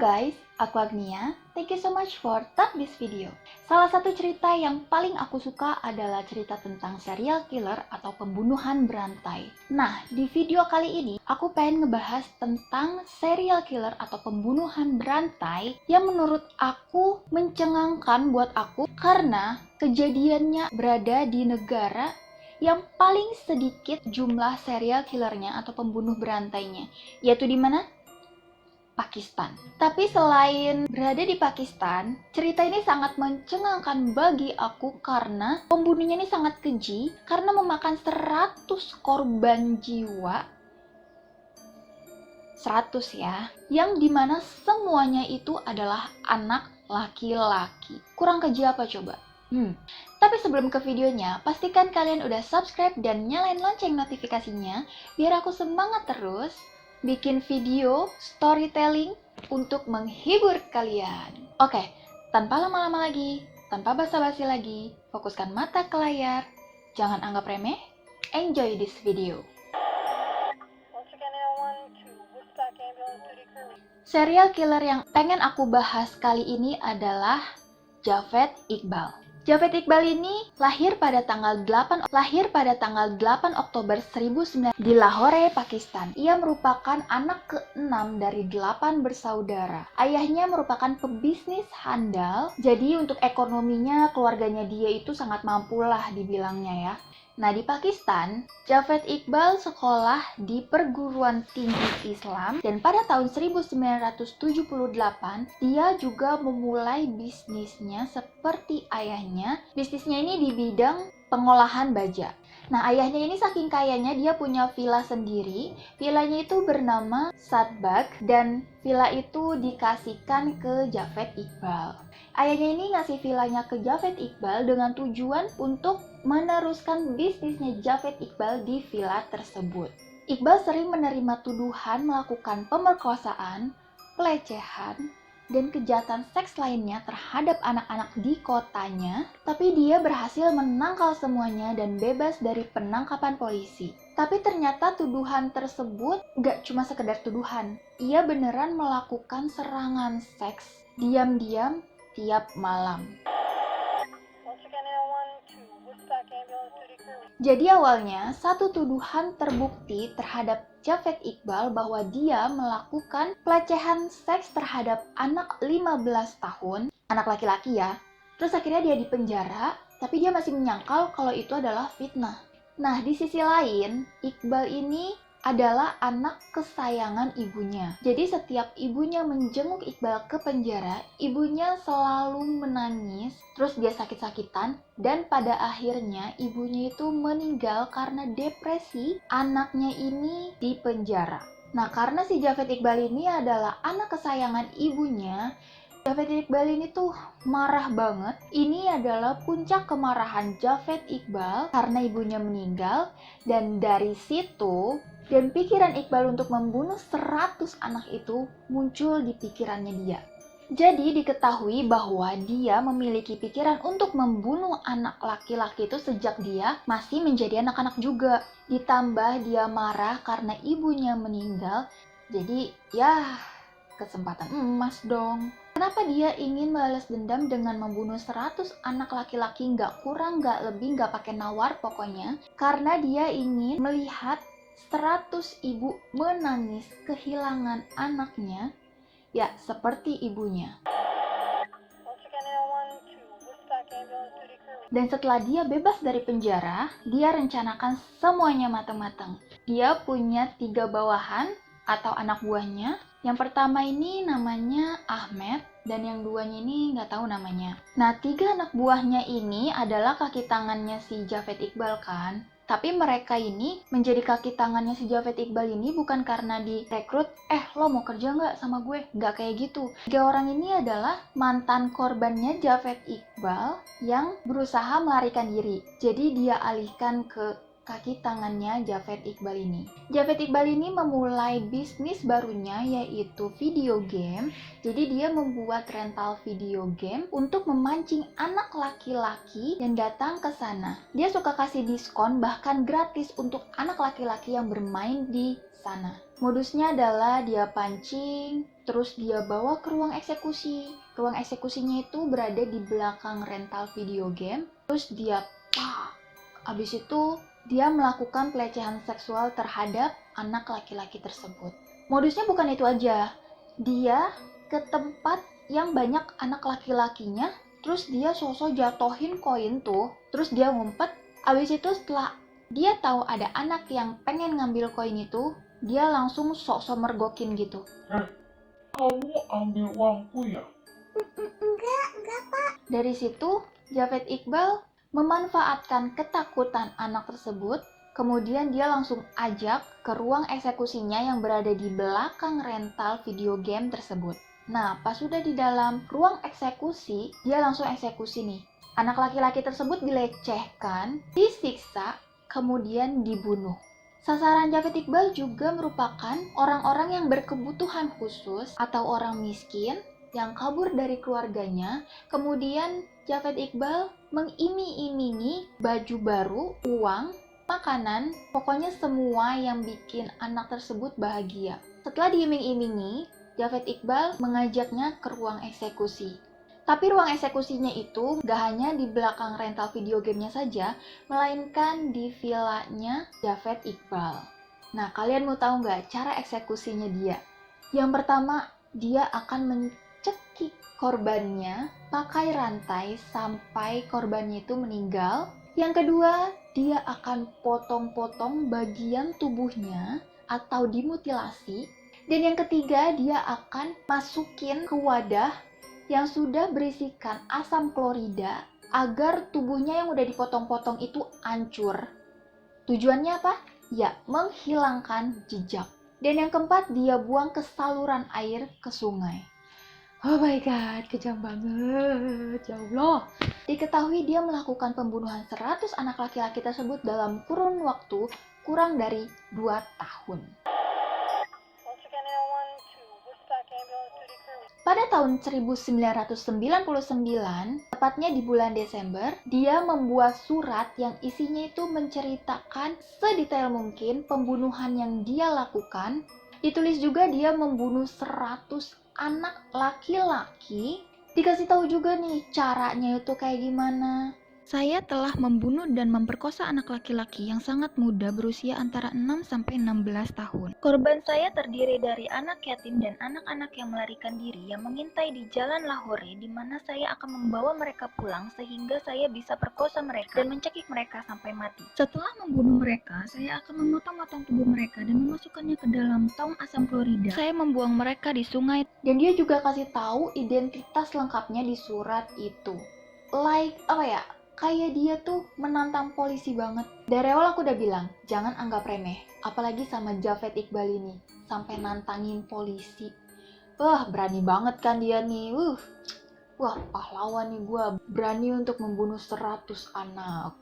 guys, aku Agnia. Thank you so much for tap this video. Salah satu cerita yang paling aku suka adalah cerita tentang serial killer atau pembunuhan berantai. Nah, di video kali ini aku pengen ngebahas tentang serial killer atau pembunuhan berantai yang menurut aku mencengangkan buat aku karena kejadiannya berada di negara yang paling sedikit jumlah serial killernya atau pembunuh berantainya, yaitu di mana? Pakistan. Tapi selain berada di Pakistan, cerita ini sangat mencengangkan bagi aku karena pembunuhnya ini sangat keji karena memakan 100 korban jiwa. 100 ya, yang dimana semuanya itu adalah anak laki-laki. Kurang keji apa coba? Tapi sebelum ke videonya, pastikan kalian udah subscribe dan nyalain lonceng notifikasinya biar aku semangat terus bikin video storytelling untuk menghibur kalian. Oke, tanpa lama-lama lagi, tanpa basa-basi lagi, fokuskan mata ke layar, jangan anggap remeh, enjoy this video. Serial killer yang pengen aku bahas kali ini adalah Javed Iqbal. Javed Iqbal ini lahir pada tanggal 8 Oktober 1900 di Lahore, Pakistan. Ia merupakan anak ke-6 dari 8 bersaudara. Ayahnya merupakan pebisnis handal, jadi untuk ekonominya keluarganya dia itu sangat mampu lah dibilangnya ya. Nah, di Pakistan, Javed Iqbal sekolah di perguruan tinggi Islam dan pada tahun 1978 dia juga memulai bisnisnya seperti ayahnya. Bisnisnya ini di bidang pengolahan baja. Nah, ayahnya ini saking kayanya dia punya villa sendiri. Villanya itu bernama Sadbagh dan villa itu dikasihkan ke Javed Iqbal. Ayahnya ini ngasih villanya ke Javed Iqbal dengan tujuan untuk meneruskan bisnisnya Javed Iqbal di villa tersebut. Iqbal sering menerima tuduhan melakukan pemerkosaan, pelecehan, dan kejahatan seks lainnya terhadap anak-anak di kotanya, tapi dia berhasil menangkal semuanya dan bebas dari penangkapan polisi. Tapi ternyata tuduhan tersebut gak cuma sekedar tuduhan. Ia beneran melakukan serangan seks diam-diam tiap malam. Jadi awalnya, satu tuduhan terbukti terhadap Javed Iqbal bahwa dia melakukan pelecehan seks terhadap anak 15 tahun, anak laki-laki ya. Terus akhirnya dia dipenjara, tapi dia masih menyangkal kalau itu adalah fitnah. Nah, di sisi lain, Iqbal ini adalah anak kesayangan ibunya. Jadi setiap ibunya menjenguk Iqbal ke penjara, ibunya selalu menangis, terus dia sakit-sakitan, dan pada akhirnya ibunya itu meninggal karena depresi anaknya ini di penjara. Nah, karena si Javed Iqbal ini adalah anak kesayangan ibunya, Javed Iqbal ini tuh marah banget. Ini adalah puncak kemarahan Javed Iqbal karena ibunya meninggal, dan dari situ dan pikiran Iqbal untuk membunuh 100 anak itu muncul di pikirannya dia. Jadi diketahui bahwa dia memiliki pikiran untuk membunuh anak laki-laki itu sejak dia masih menjadi anak-anak juga. Ditambah dia marah karena ibunya meninggal. Jadi ya kesempatan emas dong. Kenapa dia ingin membalas dendam dengan membunuh 100 anak laki-laki, nggak kurang, nggak lebih, nggak pakai nawar pokoknya? Karena dia ingin melihat 100 ibu menangis kehilangan anaknya, ya seperti ibunya. Dan setelah dia bebas dari penjara, dia rencanakan semuanya matang-matang. Dia punya 3 bawahan atau anak buahnya. Yang pertama ini namanya Ahmed, dan yang duanya ini nggak tahu namanya. Nah, 3 anak buahnya ini adalah kaki tangannya si Javed Iqbal kan. Tapi mereka ini menjadi kaki tangannya si Javed Iqbal ini bukan karena direkrut, lo mau kerja nggak sama gue? Nggak kayak gitu. 3 orang ini adalah mantan korbannya Javed Iqbal yang berusaha melarikan diri. Jadi dia alihkan ke kaki tangannya Javed Iqbal ini. Javed Iqbal ini memulai bisnis barunya yaitu video game. Jadi dia membuat rental video game untuk memancing anak laki-laki yang datang ke sana. Dia suka kasih diskon bahkan gratis untuk anak laki-laki yang bermain di sana. Modusnya adalah dia pancing, terus dia bawa ke ruang eksekusi. Ruang eksekusinya itu berada di belakang rental video game. Terus dia habis itu dia melakukan pelecehan seksual terhadap anak laki-laki tersebut. Modusnya bukan itu aja. Dia ke tempat yang banyak anak laki-lakinya, terus dia sosok jatuhin koin tuh, terus dia ngumpet. Habis itu setelah dia tahu ada anak yang pengen ngambil koin itu, dia langsung sok-sok mergokin gitu. Kamu ambil uangku ya? Enggak, Pak. Dari situ, Javed Iqbal memanfaatkan ketakutan anak tersebut, kemudian dia langsung ajak ke ruang eksekusinya yang berada di belakang rental video game tersebut. Nah, pas sudah di dalam ruang eksekusi, dia langsung eksekusi nih. Anak laki-laki tersebut dilecehkan, disiksa, kemudian dibunuh. Sasaran Javed Iqbal juga merupakan orang-orang yang berkebutuhan khusus atau orang miskin yang kabur dari keluarganya. Kemudian Javed Iqbal mengiming-imingi baju baru, uang, makanan, pokoknya semua yang bikin anak tersebut bahagia. Setelah diiming-imingi, Javed Iqbal mengajaknya ke ruang eksekusi. Tapi ruang eksekusinya itu gak hanya di belakang rental video gamenya saja, melainkan di villanya Javed Iqbal. Nah, kalian mau tahu nggak cara eksekusinya dia? Yang pertama, dia akan mencekik korbannya pakai rantai sampai korbannya itu meninggal. Yang kedua, dia akan potong-potong bagian tubuhnya atau dimutilasi. Dan yang ketiga, dia akan masukin ke wadah yang sudah berisikan asam klorida agar tubuhnya yang udah dipotong-potong itu hancur. Tujuannya apa? Ya, menghilangkan jejak. Dan yang keempat, dia buang ke saluran air ke sungai. Oh my god, kejam banget, ya Allah. Diketahui dia melakukan pembunuhan 100 anak laki-laki tersebut dalam kurun waktu kurang dari 2 tahun. Pada tahun 1999, tepatnya di bulan Desember, dia membuat surat yang isinya itu menceritakan sedetail mungkin pembunuhan yang dia lakukan. Ditulis juga dia membunuh 100 anak laki-laki. Dikasih tahu juga nih caranya itu kayak gimana. Saya telah membunuh dan memperkosa anak laki-laki yang sangat muda berusia antara 6 sampai 16 tahun. Korban saya terdiri dari anak yatim dan anak-anak yang melarikan diri yang mengintai di Jalan Lahore, di mana saya akan membawa mereka pulang sehingga saya bisa perkosa mereka dan mencekik mereka sampai mati. Setelah membunuh mereka, saya akan memotong-motong tubuh mereka dan memasukkannya ke dalam tong asam klorida. Saya membuang mereka di sungai, dan dia juga kasih tahu identitas lengkapnya di surat itu. Kayak dia tuh menantang polisi banget. Dari awal aku udah bilang, jangan anggap remeh. Apalagi sama Javed Iqbal ini, sampai nantangin polisi. Wah, berani banget kan dia nih. Wah, pahlawan nih gue. Berani untuk membunuh 100 anak.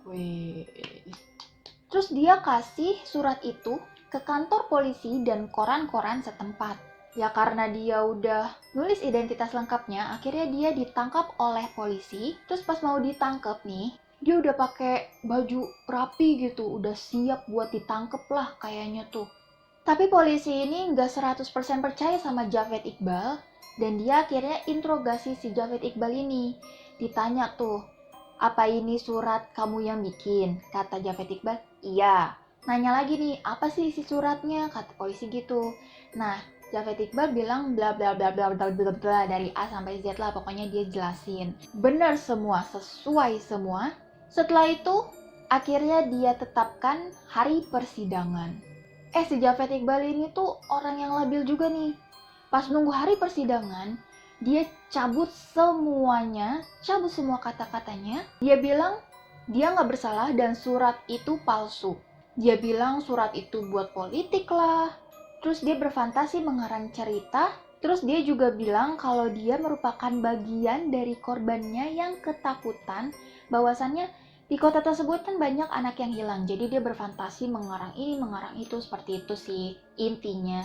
Terus dia kasih surat itu ke kantor polisi dan koran-koran setempat. Ya karena dia udah nulis identitas lengkapnya, akhirnya dia ditangkap oleh polisi. Terus pas mau ditangkap nih, dia udah pakai baju rapi gitu, udah siap buat ditangkep lah kayaknya tuh. Tapi polisi ini nggak 100% percaya sama Javed Iqbal, dan dia akhirnya interogasi si Javed Iqbal ini. Ditanya tuh, apa ini surat kamu yang bikin? Kata Javed Iqbal, iya. Nanya lagi nih, apa sih isi suratnya? Kata polisi gitu. Nah, Javed Iqbal bilang bla bla bla bla bla bla bla dari A sampai Z lah, pokoknya dia jelasin. Benar semua, sesuai semua. Setelah itu, akhirnya dia tetapkan hari persidangan. Si Javed Iqbal ini tuh orang yang labil juga nih. Pas nunggu hari persidangan, dia cabut semuanya, cabut semua kata-katanya. Dia bilang dia nggak bersalah dan surat itu palsu. Dia bilang surat itu buat politik lah. Terus dia berfantasi mengarang cerita. Terus dia juga bilang kalau dia merupakan bagian dari korbannya yang ketakutan bahwasannya Di kota tersebut kan banyak anak yang hilang, jadi dia berfantasi mengarang ini, mengarang itu, seperti itu sih intinya.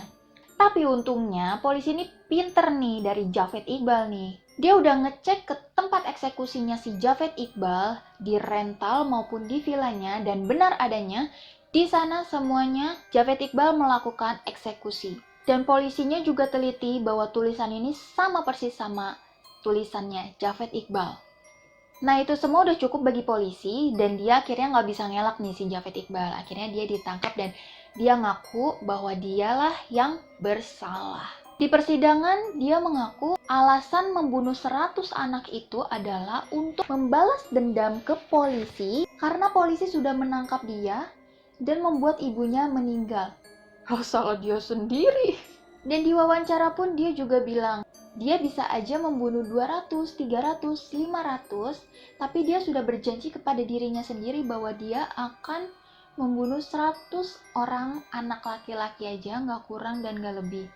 Tapi untungnya polisi ini pinter nih dari Javed Iqbal nih. Dia udah ngecek ke tempat eksekusinya si Javed Iqbal, di rental maupun di villanya, dan benar adanya di sana semuanya Javed Iqbal melakukan eksekusi. Dan polisinya juga teliti bahwa tulisan ini sama persis sama tulisannya Javed Iqbal. Nah itu semua udah cukup bagi polisi dan dia akhirnya nggak bisa ngelak nih si Javed Iqbal. Akhirnya dia ditangkap dan dia ngaku bahwa dialah yang bersalah. Di persidangan dia mengaku alasan membunuh 100 anak itu adalah untuk membalas dendam ke polisi karena polisi sudah menangkap dia dan membuat ibunya meninggal. Salah dia sendiri. Dan di wawancara pun dia juga bilang, dia bisa aja membunuh 200, 300, 500, tapi dia sudah berjanji kepada dirinya sendiri bahwa dia akan membunuh 100 orang anak laki-laki aja, nggak kurang dan nggak lebih.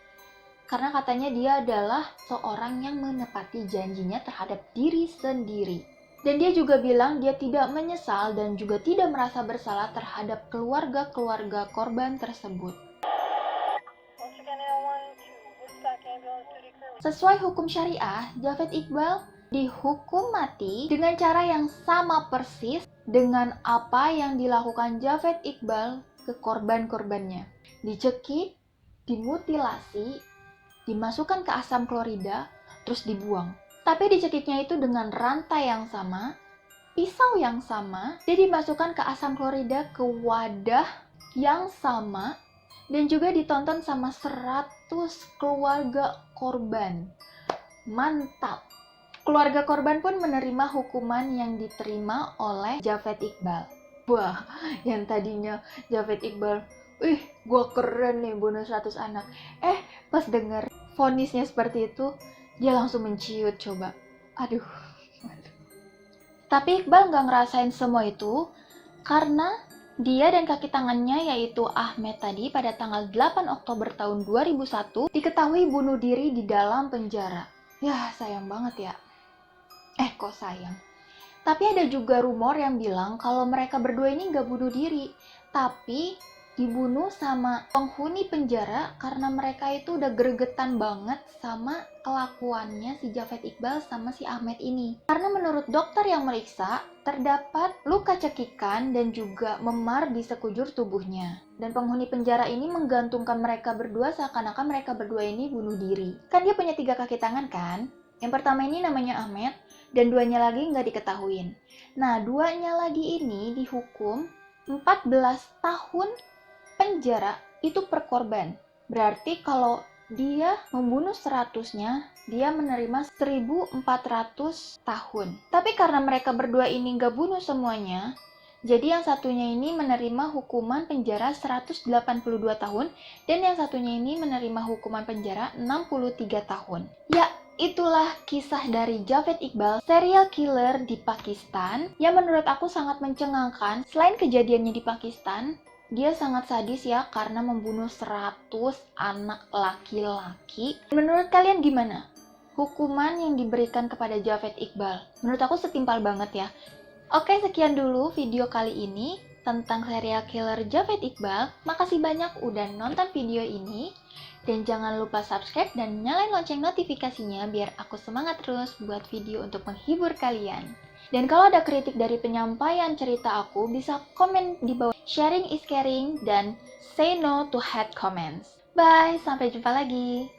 Karena katanya dia adalah seorang yang menepati janjinya terhadap diri sendiri. Dan dia juga bilang dia tidak menyesal dan juga tidak merasa bersalah terhadap keluarga-keluarga korban tersebut. Sesuai hukum syariah, Javed Iqbal dihukum mati dengan cara yang sama persis dengan apa yang dilakukan Javed Iqbal ke korban-korbannya. Dicekik, dimutilasi, dimasukkan ke asam klorida, terus dibuang. Tapi dicekiknya itu dengan rantai yang sama, pisau yang sama, dan dimasukkan ke asam klorida ke wadah yang sama, dan juga ditonton sama 100 keluarga korban. Mantap! Keluarga korban pun menerima hukuman yang diterima oleh Javed Iqbal. Wah, yang tadinya Javed Iqbal, gua keren nih bunuh 100 anak. Pas denger vonisnya seperti itu, dia langsung menciut coba. Aduh. Tapi Iqbal nggak ngerasain semua itu, karena dia dan kaki tangannya yaitu Ahmed tadi pada tanggal 8 Oktober tahun 2001 diketahui bunuh diri di dalam penjara. Yah, sayang banget ya. Kok sayang? Tapi ada juga rumor yang bilang kalau mereka berdua ini nggak bunuh diri, tapi dibunuh sama penghuni penjara karena mereka itu udah gregetan banget sama kelakuannya si Javed Iqbal sama si Ahmed ini. Karena menurut dokter yang meriksa, terdapat luka cekikan dan juga memar di sekujur tubuhnya. Dan penghuni penjara ini menggantungkan mereka berdua seakan-akan mereka berdua ini bunuh diri. Kan dia punya 3 kaki tangan kan? Yang pertama ini namanya Ahmed, dan 2-nya lagi nggak diketahuin. Nah, 2-nya lagi ini dihukum 14 tahun penjara itu per korban. Berarti kalau dia membunuh 100-nya, dia menerima 1.400 tahun. Tapi karena mereka berdua ini nggak bunuh semuanya, jadi yang satunya ini menerima hukuman penjara 182 tahun, dan yang satunya ini menerima hukuman penjara 63 tahun. Ya, itulah kisah dari Javed Iqbal, serial killer di Pakistan, yang menurut aku sangat mencengangkan. Selain kejadiannya di Pakistan, dia sangat sadis ya karena membunuh 100 anak laki-laki. Menurut kalian gimana? Hukuman yang diberikan kepada Javed Iqbal. Menurut aku setimpal banget ya. Oke, sekian dulu video kali ini tentang serial killer Javed Iqbal. Makasih banyak udah nonton video ini. Dan jangan lupa subscribe dan nyalain lonceng notifikasinya biar aku semangat terus buat video untuk menghibur kalian. Dan kalau ada kritik dari penyampaian cerita aku, bisa komen di bawah. Sharing is caring dan say no to hate comments. Bye, sampai jumpa lagi.